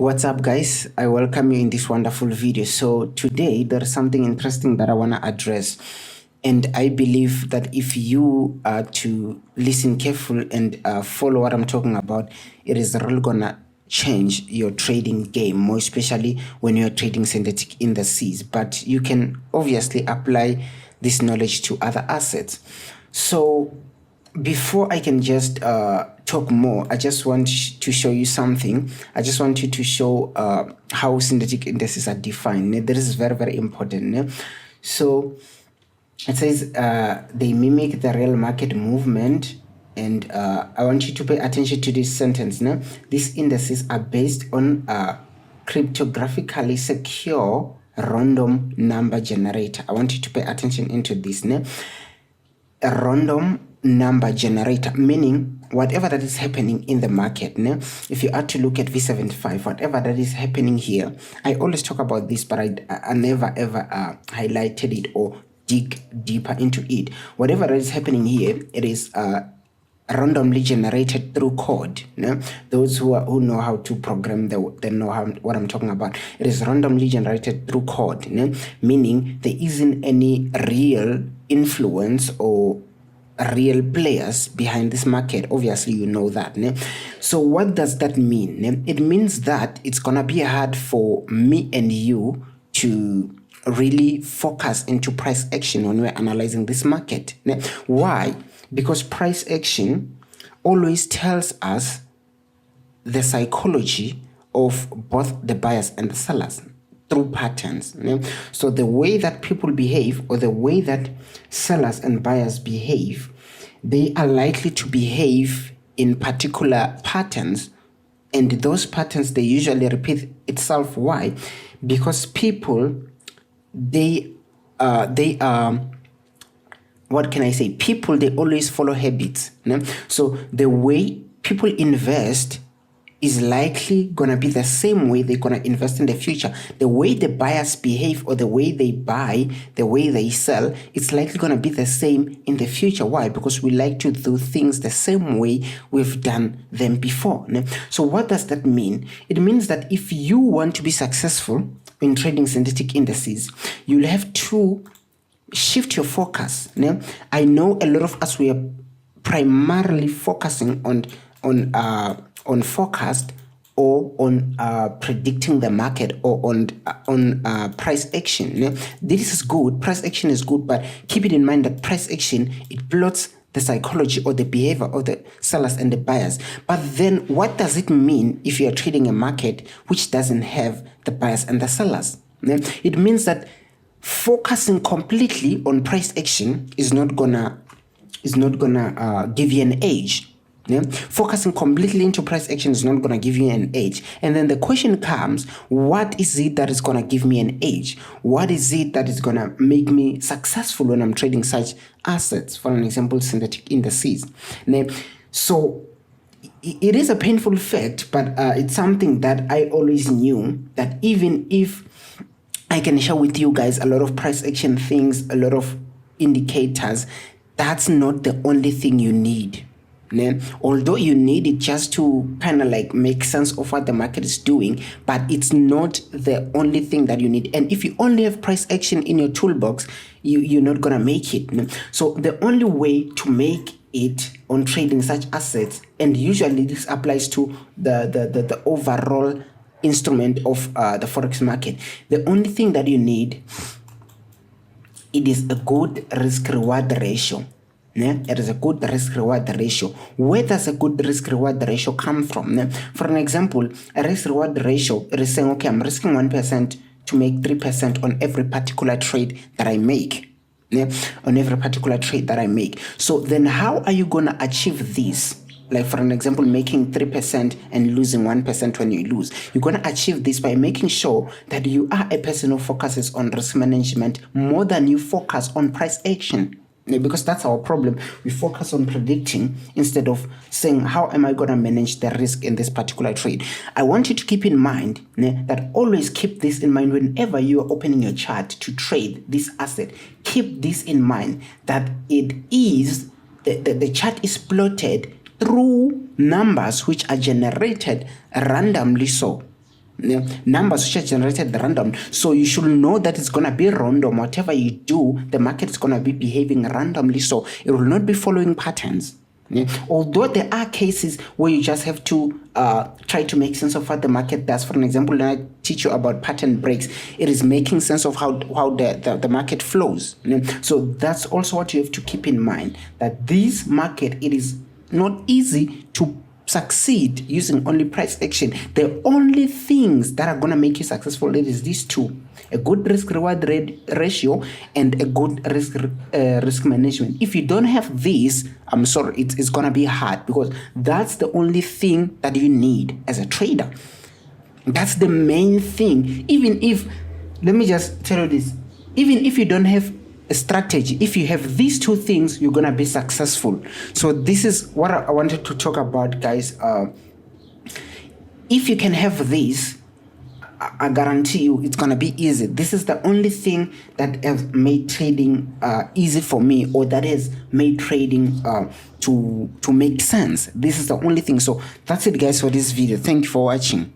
What's up, guys? I welcome you in this wonderful video. So today there is something interesting that I want to address, and I believe that if you are to listen careful and follow what I'm talking about, it is really gonna change your trading game, more especially when you're trading synthetic indices. But you can obviously apply this knowledge to other assets. So before I can just talk more, I just want to show you something. I just want you to show how synthetic indices are defined. This is very, very important. So it says they mimic the real market movement. And I want you to pay attention to this sentence. These indices are based on cryptographically secure random number generator. I want you to pay attention into this. A random number generator, meaning whatever that is happening in the market. If you are to look at V75, whatever that is happening here, I always talk about this, but I never ever highlighted it or dig deeper into it. Whatever that is happening here, it is randomly generated through code. Those who know how to program, they know what I'm talking about. It is randomly generated through code, meaning there isn't any real influence or real players behind this market. Obviously, you know that. So what does that mean? It means that it's gonna be hard for me and you to really focus into price action when we're analyzing this market. Why? Because price action always tells us the psychology of both the buyers and the sellers through patterns. So the way that people behave, or the way that sellers and buyers behave, they are likely to behave in particular patterns, and those patterns, they usually repeat itself. Why? Because people, they are, what can I say? People, they always follow habits. So the way people invest is likely gonna be the same way they're gonna invest in the future. The way the buyers behave, or the way they buy, the way they sell, it's likely gonna be the same in the future. Why? Because we like to do things the same way we've done them before. So what does that mean? It means that if you want to be successful in trading synthetic indices, you'll have to shift your focus. I know a lot of us, we are primarily focusing on forecast, or on predicting the market, or on price action. This is good. Price action is good, but keep it in mind that price action, it plots the psychology or the behavior of the sellers and the buyers. But then what does it mean if you are trading a market which doesn't have the buyers and the sellers? It means that focusing completely on price action is not gonna give you an edge. Focusing completely into price action is not gonna give you an edge. And then the question comes, what is it that is gonna give me an edge? What is it that is gonna make me successful when I'm trading such assets? For an example, synthetic indices. So it is a painful fact, but it's something that I always knew, that even if I can share with you guys a lot of price action things, a lot of indicators, that's not the only thing you need. Although you need it just to kind of like make sense of what the market is doing, but it's not the only thing that you need. And if you only have price action in your toolbox, you're not gonna make it. So the only way to make it on trading such assets, and usually this applies to the overall instrument of the forex market, the only thing that you need, it is a good risk-reward ratio. It is a good risk-reward ratio. Where does a good risk-reward ratio come from? For an example, a risk-reward ratio, it is saying, okay, I'm risking 1% to make 3% on every particular trade that I make. On every particular trade that I make. So then how are you going to achieve this? Like, for an example, making 3% and losing 1% when you lose. You're going to achieve this by making sure that you are a person who focuses on risk management more than you focus on price action. Because that's our problem. We focus on predicting instead of saying, how am I going to manage the risk in this particular trade? I want you to keep in mind that always keep this in mind whenever you are opening your chart to trade this asset. Keep this in mind, that it is, the chart is plotted through numbers which are generated randomly. So numbers which are generated random. So you should know that it's going to be random. Whatever you do, the market is going to be behaving randomly, so it will not be following patterns. Although there are cases where you just have to try to make sense of what the market does. For an example, when I teach you about pattern breaks, it is making sense of how the market flows. So that's also what you have to keep in mind, that this market, it is not easy to succeed using only price action. The only things that are going to make you successful, it is these two: a good risk reward ratio and a good risk management. If you don't have this, I'm sorry, it's going to be hard, because that's the only thing that you need as a trader. That's the main thing. Even if, let me just tell you this, even if you don't have a strategy, if you have these two things, you're gonna be successful. So this is what I wanted to talk about, guys. If you can have this, I guarantee you it's gonna be easy. This is the only thing that has made trading easy for me, or that has made trading to make sense. This is the only thing. So that's it, guys, for this video. Thank you for watching.